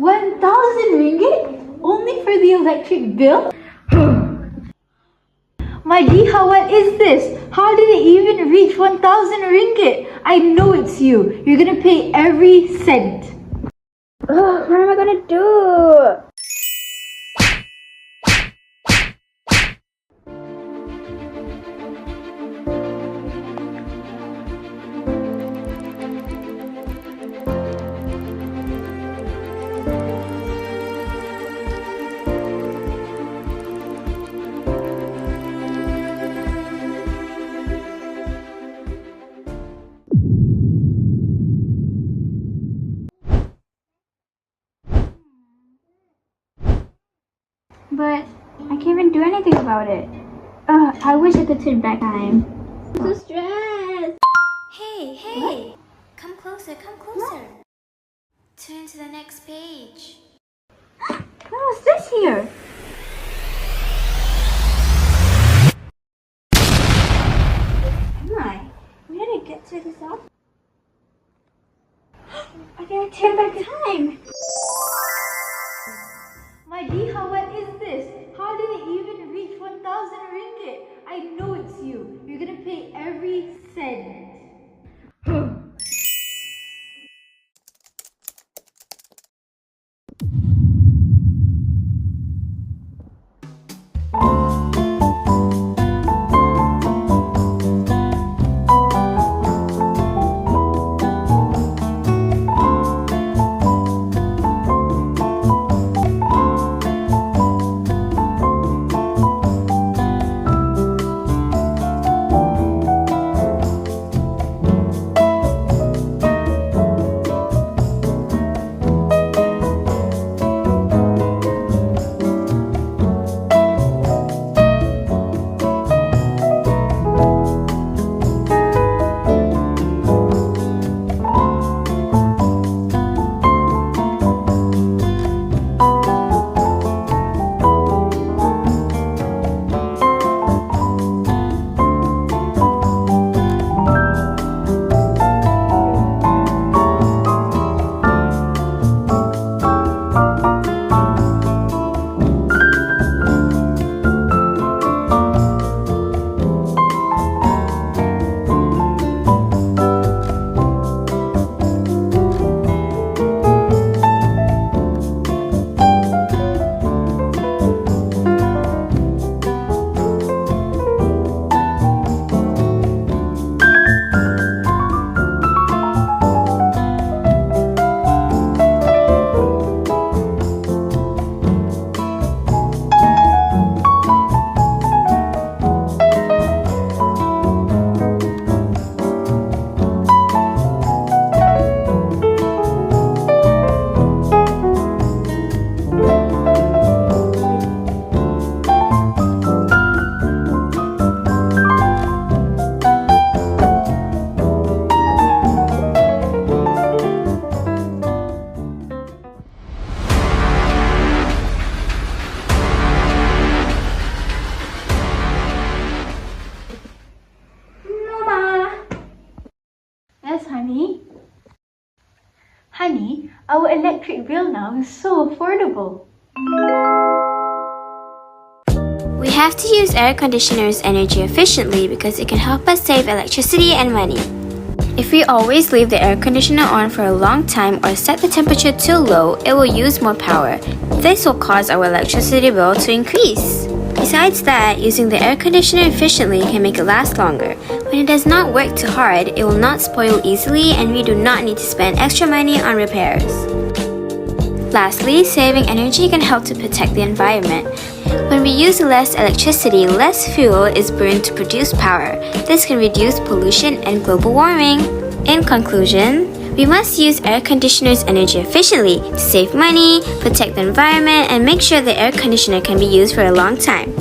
1,000 ringgit? Only for the electric bill? Madiha, what is this? How did it even reach 1,000 ringgit? I know it's you. You're gonna pay every cent. Ugh, what am I gonna do? But I can't even do anything about it. I wish I could turn back time. I'm so stressed. Hey! What? Come closer. Turn to the next page. What was this here? My, where did I get to this up? I gotta turn back time. Madiha, what is this? How did it even reach 1,000 ringgit? I know it's you. You're gonna pay every cent. Honey, our electric bill now is so affordable. We have to use air conditioners energy efficiently because it can help us save electricity and money. If we always leave the air conditioner on for a long time or set the temperature too low, it will use more power. This will cause our electricity bill to increase. Besides that, using the air conditioner efficiently can make it last longer. When it does not work too hard, it will not spoil easily and we do not need to spend extra money on repairs. Lastly, saving energy can help to protect the environment. When we use less electricity, less fuel is burned to produce power. This can reduce pollution and global warming. In conclusion, we must use air conditioners energy efficiently to save money, protect the environment, and make sure the air conditioner can be used for a long time.